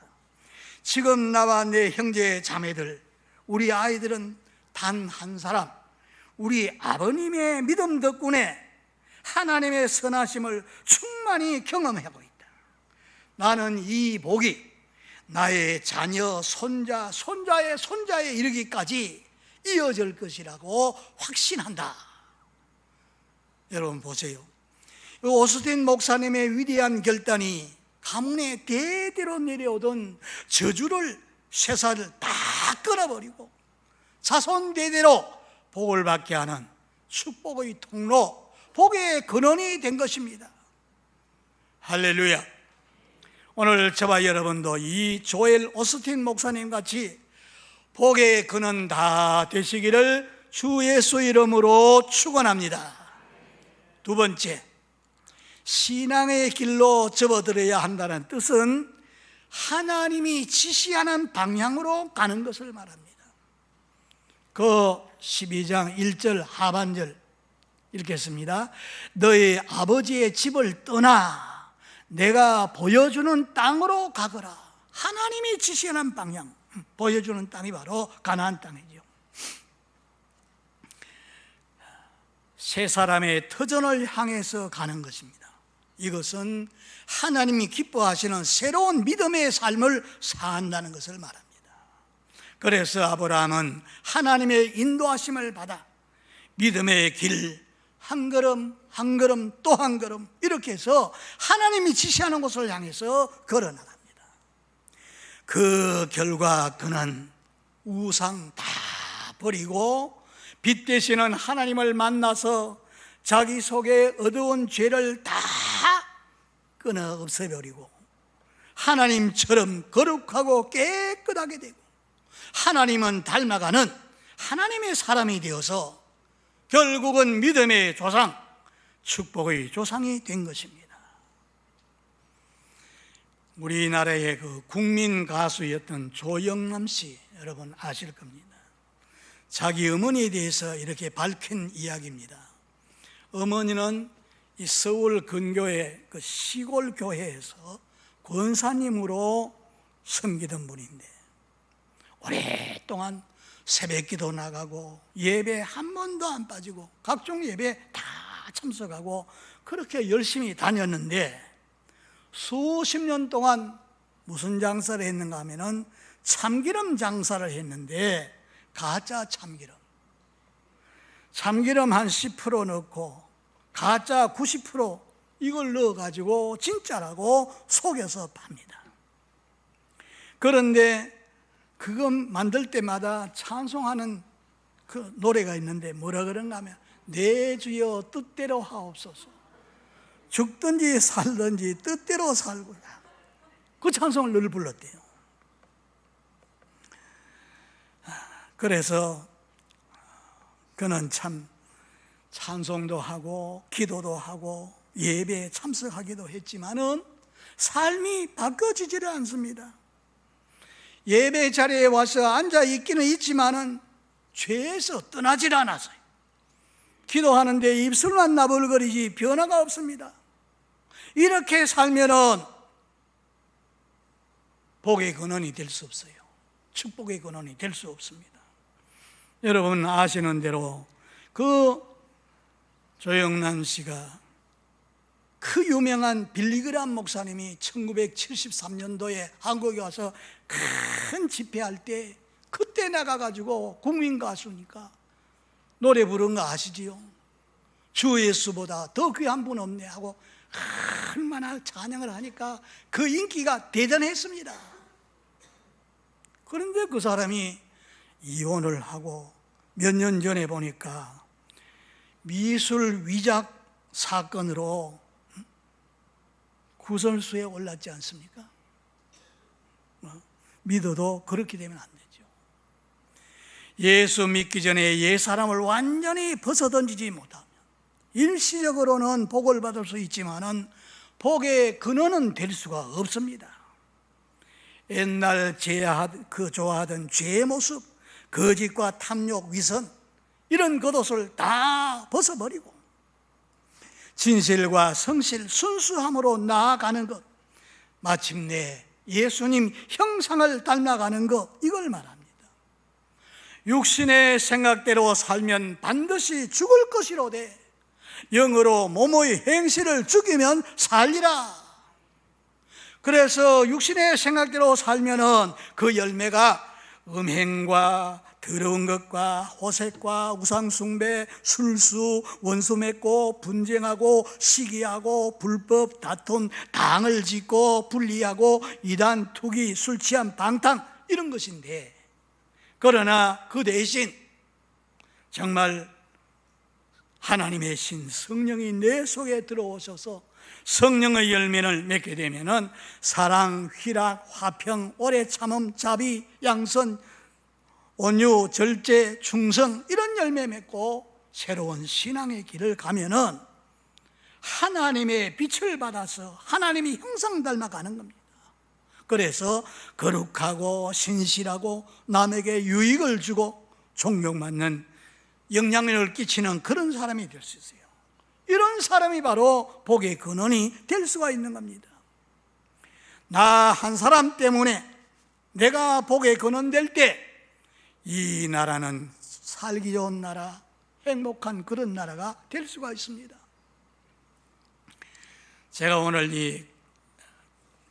[SPEAKER 2] 지금 나와 내 형제 자매들, 우리 아이들은 단 한 사람, 우리 아버님의 믿음 덕분에 하나님의 선하심을 충만히 경험하고 있다. 나는 이 복이 나의 자녀, 손자, 손자의 손자에 이르기까지 이어질 것이라고 확신한다. 여러분 보세요. 오스틴 목사님의 위대한 결단이 가문에 대대로 내려오던 저주를 쇠사를 다 끊어버리고 자손 대대로 복을 받게 하는 축복의 통로, 복의 근원이 된 것입니다. 할렐루야. 오늘 저와 여러분도 이 조엘 오스틴 목사님 같이 복의 근원 다 되시기를 주 예수 이름으로 축원합니다. 두 번째, 신앙의 길로 접어들어야 한다는 뜻은 하나님이 지시하는 방향으로 가는 것을 말합니다. 그 12장 1절 하반절 읽겠습니다. 너희 아버지의 집을 떠나 내가 보여주는 땅으로 가거라. 하나님이 지시하는 방향, 보여주는 땅이 바로 가나안 땅이죠. 세 사람의 터전을 향해서 가는 것입니다. 이것은 하나님이 기뻐하시는 새로운 믿음의 삶을 산다는 것을 말합니다. 그래서 아브라함은 하나님의 인도하심을 받아 믿음의 길 한 걸음 한 걸음 또 한 걸음 이렇게 해서 하나님이 지시하는 곳을 향해서 걸어나갑니다. 그 결과 그는 우상 다 버리고 빛 되시는 하나님을 만나서 자기 속에 어두운 죄를 다 끊어 없애버리고 하나님처럼 거룩하고 깨끗하게 되고 하나님은 닮아가는 하나님의 사람이 되어서 결국은 믿음의 조상, 축복의 조상이 된 것입니다. 우리나라의 그 국민 가수였던 조영남 씨 여러분 아실 겁니다. 자기 어머니에 대해서 이렇게 밝힌 이야기입니다. 어머니는 이 서울 근교의 그 시골 교회에서 권사님으로 섬기던 분인데 오랫동안 새벽기도 나가고 예배 한 번도 안 빠지고 각종 예배 다 참석하고 그렇게 열심히 다녔는데 수십 년 동안 무슨 장사를 했는가 하면은 참기름 장사를 했는데 가짜 참기름 한 10% 넣고 가짜 90% 이걸 넣어가지고 진짜라고 속여서 팝니다. 그런데 그거 만들 때마다 찬송하는 그 노래가 있는데 뭐라 그런가 하면 내 주여 뜻대로 하옵소서, 죽든지 살든지 뜻대로 살고자, 그 찬송을 늘 불렀대요. 그래서 그는 참 찬송도 하고 기도도 하고 예배에 참석하기도 했지만은 삶이 바꿔지지를 않습니다. 예배 자리에 와서 앉아 있기는 있지만은 죄에서 떠나질 않았어요. 기도하는데 입술만 나불거리지 변화가 없습니다. 이렇게 살면은 복의 근원이 될 수 없어요. 축복의 근원이 될 수 없습니다. 여러분 아시는 대로 그 조영란 씨가 그 유명한 빌리그람 목사님이 1973년도에 한국에 와서 큰 집회할 때 그때 나가가지고 국민 가수니까 노래 부른 거 아시지요? 주 예수보다 더 귀한 분 없네 하고 얼마나 찬양을 하니까 그 인기가 대단했습니다. 그런데 그 사람이 이혼을 하고 몇 년 전에 보니까 미술 위작 사건으로 구설수에 올랐지 않습니까? 믿어도 그렇게 되면 안 되죠. 예수 믿기 전에 옛사람을 완전히 벗어던지지 못하면 일시적으로는 복을 받을 수 있지만은 복의 근원은 될 수가 없습니다. 옛날 좋아하던 죄의 모습, 거짓과 탐욕, 위선 이런 겉옷을 다 벗어버리고 진실과 성실, 순수함으로 나아가는 것, 마침내 예수님 형상을 닮아가는 것, 이걸 말합니다. 육신의 생각대로 살면 반드시 죽을 것이로되 영으로 몸의 행실을 죽이면 살리라. 그래서 육신의 생각대로 살면은 그 열매가 음행과 더러운 것과 호색과 우상숭배, 술수, 원수 맺고 분쟁하고 시기하고 불법 다툼, 당을 짓고 분리하고 이단, 투기, 술 취한, 방탕 이런 것인데, 그러나 그 대신 정말 하나님의 신 성령이 내 속에 들어오셔서 성령의 열매를 맺게 되면은 사랑, 희락, 화평, 오래 참음, 자비, 양선, 온유, 절제, 충성 이런 열매 맺고 새로운 신앙의 길을 가면은 하나님의 빛을 받아서 하나님이 형상 닮아가는 겁니다. 그래서 거룩하고 신실하고 남에게 유익을 주고 존경받는 영향력을 끼치는 그런 사람이 될 수 있어요. 이런 사람이 바로 복의 근원이 될 수가 있는 겁니다. 나 한 사람 때문에 내가 복의 근원 될 때 이 나라는 살기 좋은 나라, 행복한 그런 나라가 될 수가 있습니다. 제가 오늘 이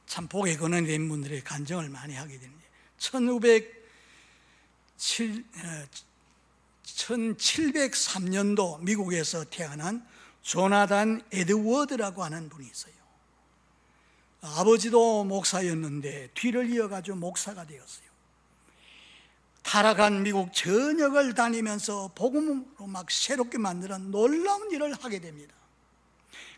[SPEAKER 2] 참 복의 근원이 된 분들의 간증을 많이 하게 됩니다. 1703년도 미국에서 태어난 조나단 에드워드라고 하는 분이 있어요. 아버지도 목사였는데 뒤를 이어가지고 목사가 되었어요. 타락한 미국 전역을 다니면서 복음으로 막 새롭게 만드는 놀라운 일을 하게 됩니다.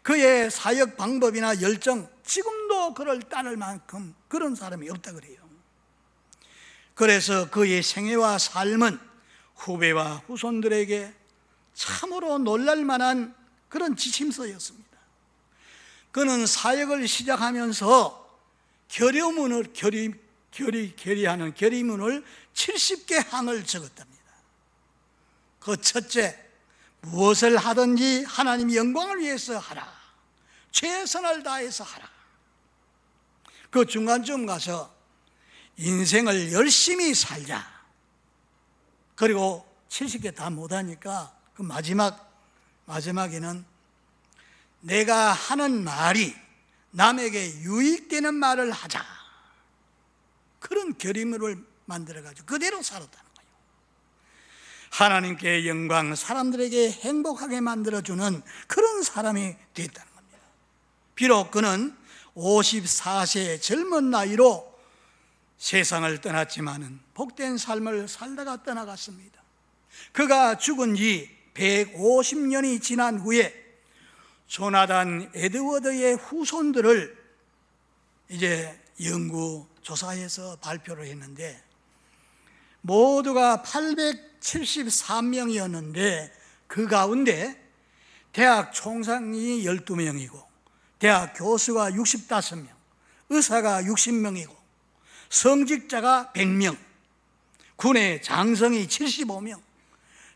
[SPEAKER 2] 그의 사역 방법이나 열정, 지금도 그를 따를 만큼 그런 사람이 없다 그래요. 그래서 그의 생애와 삶은 후배와 후손들에게 참으로 놀랄 만한 그런 지침서였습니다. 그는 사역을 시작하면서 결의문을 70개 항을 적었답니다. 그 첫째, 무엇을 하든지 하나님 영광을 위해서 하라. 최선을 다해서 하라. 그 중간쯤 가서 인생을 열심히 살자. 그리고 70개 다 못하니까 그 마지막에는 내가 하는 말이 남에게 유익되는 말을 하자, 그런 결의문을 만들어가지고 그대로 살았다는 거예요. 하나님께 영광, 사람들에게 행복하게 만들어주는 그런 사람이 됐다는 겁니다. 비록 그는 54세의 젊은 나이로 세상을 떠났지만은 복된 삶을 살다가 떠나갔습니다. 그가 죽은 지 150년이 지난 후에 조나단 에드워드의 후손들을 이제 연구 조사해서 발표를 했는데 모두가 873명이었는데 그 가운데 대학 총장이 12명이고 대학 교수가 65명, 의사가 60명이고 성직자가 100명, 군의 장성이 75명,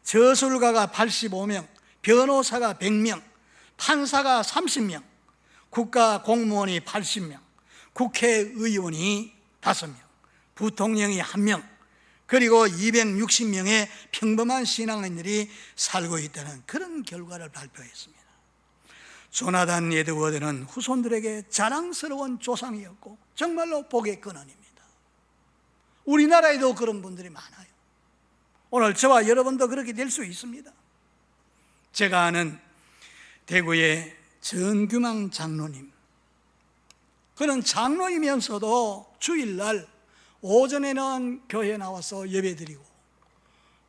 [SPEAKER 2] 저술가가 85명, 변호사가 100명, 판사가 30명, 국가 공무원이 80명, 국회의원이 5명, 부통령이 1명, 그리고 260명의 평범한 신앙인들이 살고 있다는 그런 결과를 발표했습니다. 조나단 에드워드는 후손들에게 자랑스러운 조상이었고 정말로 복의 근원입니다. 우리나라에도 그런 분들이 많아요. 오늘 저와 여러분도 그렇게 될 수 있습니다. 제가 아는 대구의 전규망 장로님, 그는 장로이면서도 주일날 오전에는 교회에 나와서 예배드리고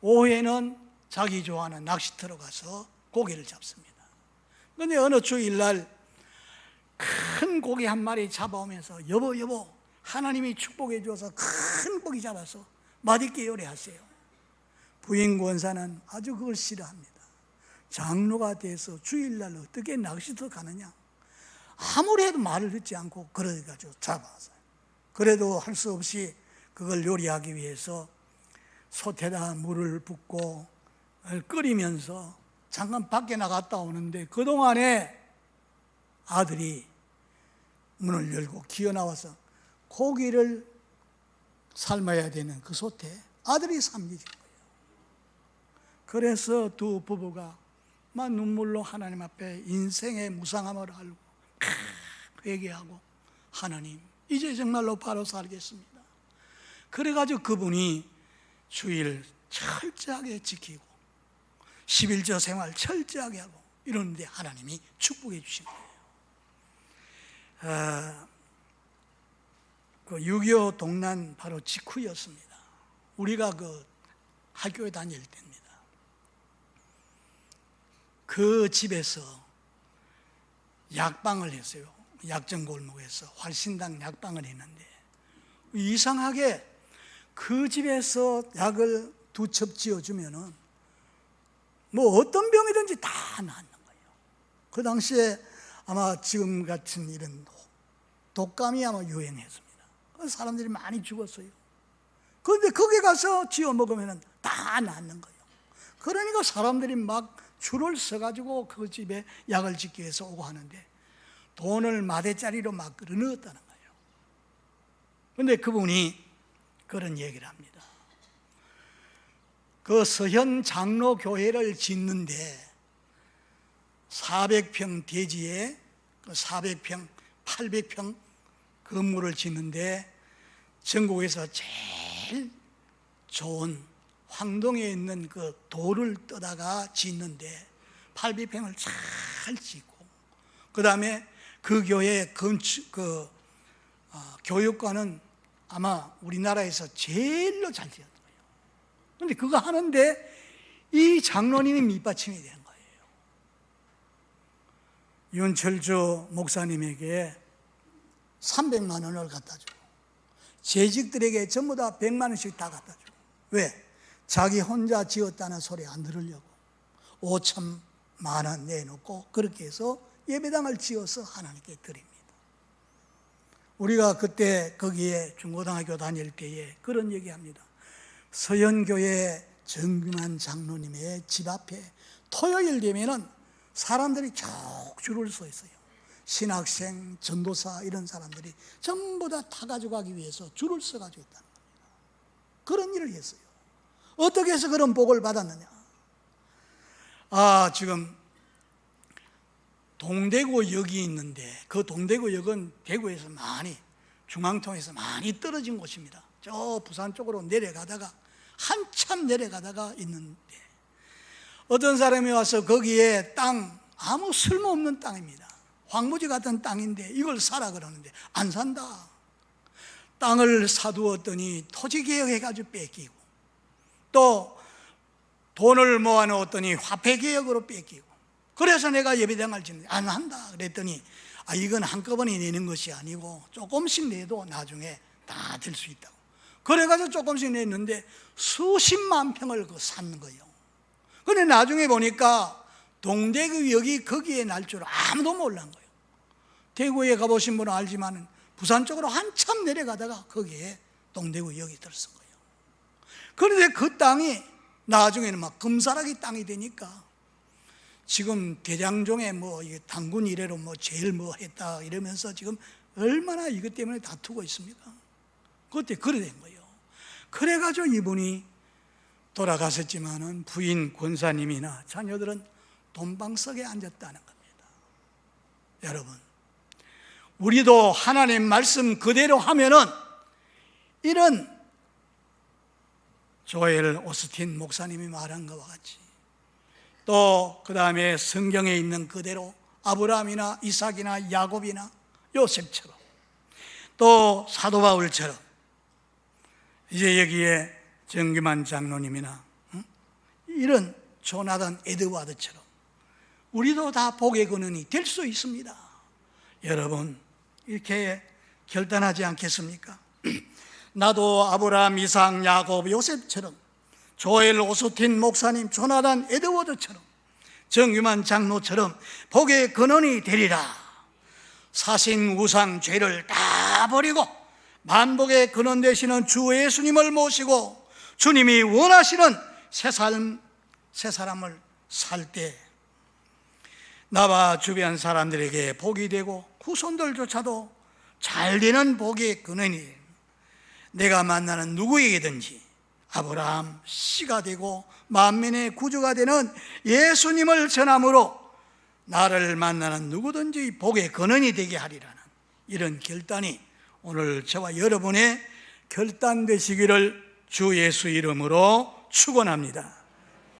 [SPEAKER 2] 오후에는 자기 좋아하는 낚시터로 가서 고기를 잡습니다. 그런데 어느 주일날 큰 고기 한 마리 잡아오면서 여보 하나님이 축복해 주어서 큰 고기 잡아서 맛있게 요리하세요. 부인 권사는 아주 그걸 싫어합니다. 장로가 돼서 주일날 어떻게 낚시터 가느냐, 아무리 해도 말을 듣지 않고 그래가지고 잡아왔어요. 그래도 할 수 없이 그걸 요리하기 위해서 솥에다 물을 붓고 끓이면서 잠깐 밖에 나갔다 오는데 그동안에 아들이 문을 열고 기어 나와서 고기를 삶아야 되는 그 솥에 아들이 삼기진 거예요. 그래서 두 부부가 막 눈물로 하나님 앞에 인생의 무상함을 알고 회개하고, 하나님 이제 정말로 바로 살겠습니다. 그래가지고 그분이 주일 철저하게 지키고 11조 생활 철저하게 하고 이러는데 하나님이 축복해 주신 거예요. 그 6.25 동란 바로 직후였습니다. 우리가 그 학교에 다닐 때입니다. 그 집에서 약방을 했어요. 약정골목에서 활신당 약방을 했는데 이상하게 그 집에서 약을 2첩 지어주면은 뭐 어떤 병이든지 다 낫는 거예요. 그 당시에 아마 지금 같은 이런 독감이 아마 유행했습니다. 사람들이 많이 죽었어요. 그런데 거기 가서 지어 먹으면 다 낫는 거예요. 그러니까 사람들이 막 줄을 서가지고 그 집에 약을 짓기 위해서 오고 하는데 돈을 마대짜리로 막 끌어 넣었다는 거예요. 그런데 그분이 그런 얘기를 합니다. 그 서현 장로교회를 짓는데 400평 대지에 400평, 800평 건물을 짓는데 전국에서 제일 좋은 황동에 있는 그 돌을 떠다가 짓는데 800평을 잘 짓고, 그 다음에 그 교회 교육관은 아마 우리나라에서 제일로 잘 지었던 거예요. 그런데 그거 하는데 이 장로님이 밑받침이 되는 거예요. 윤철주 목사님에게 300만 원을 갖다 주고 재직들에게 전부 다 100만 원씩 다 갖다 주고, 왜? 자기 혼자 지었다는 소리 안 들으려고 5천만 원 내놓고 그렇게 해서 예배당을 지어서 하나님께 드립니다. 우리가 그때 거기에 중고등학교 다닐 때에 그런 얘기합니다. 서현교회 정규만 장로님의 집 앞에 토요일 되면은 사람들이 쭉 줄을 서 있어요. 신학생, 전도사 이런 사람들이 전부 다 타가지고 가기 위해서 줄을 서가지고 있다는 겁니다. 그런 일을 했어요. 어떻게 해서 그런 복을 받았느냐? 지금 동대구역이 있는데 그 동대구역은 대구에서 많이, 중앙통에서 많이 떨어진 곳입니다. 저 부산 쪽으로 내려가다가 한참 내려가다가 있는데 어떤 사람이 와서 거기에 땅, 아무 쓸모없는 땅입니다. 황무지 같은 땅인데 이걸 사라 그러는데 안 산다. 땅을 사두었더니 토지개혁해가지고 뺏기고, 또 돈을 모아놓았더니 화폐개혁으로 뺏기고, 그래서 내가 예배당을 짓는데 안 한다 그랬더니 이건 한꺼번에 내는 것이 아니고 조금씩 내도 나중에 다 될 수 있다고. 그래가지고 조금씩 냈는데 수십만 평을 샀는 거예요. 근데 나중에 보니까 동대구역이 거기에 날 줄 아무도 몰란 거예요. 대구에 가보신 분은 알지만 부산 쪽으로 한참 내려가다가 거기에 동대구역이 들어선 거예요. 그런데 그 땅이 나중에는 막 금사라기 땅이 되니까 지금 대장종에 이게 당군 이래로 제일 했다 이러면서 지금 얼마나 이것 때문에 다투고 있습니까? 그때 그래 된 거예요. 그래가지고 이분이 돌아가셨지만은 부인 권사님이나 자녀들은 돈방석에 앉았다는 겁니다. 여러분, 우리도 하나님 말씀 그대로 하면은 이런 조엘 오스틴 목사님이 말한 것과 같이, 또 그 다음에 성경에 있는 그대로 아브라함이나 이삭이나 야곱이나 요셉처럼, 또 사도 바울처럼, 이제 여기에 정규만 장로님이나 이런 조나단 에드와드처럼 우리도 다 복의 근원이 될 수 있습니다. 여러분, 이렇게 결단하지 않겠습니까? 나도 아브라함, 이삭, 야곱, 요셉처럼, 조엘 오스틴 목사님, 조나단 에드워드처럼, 정유만 장로처럼 복의 근원이 되리라. 사신 우상 죄를 다 버리고 만복의 근원 되시는 주 예수님을 모시고 주님이 원하시는 새 사람을 살 때 나와 주변 사람들에게 복이 되고 후손들조차도 잘 되는 복의 근원이 내가 만나는 누구에게든지 아브라함 씨가 되고 만민의 구주가 되는 예수님을 전함으로 나를 만나는 누구든지 복의 근원이 되게 하리라는 이런 결단이 오늘 저와 여러분의 결단 되시기를 주 예수 이름으로 축원합니다.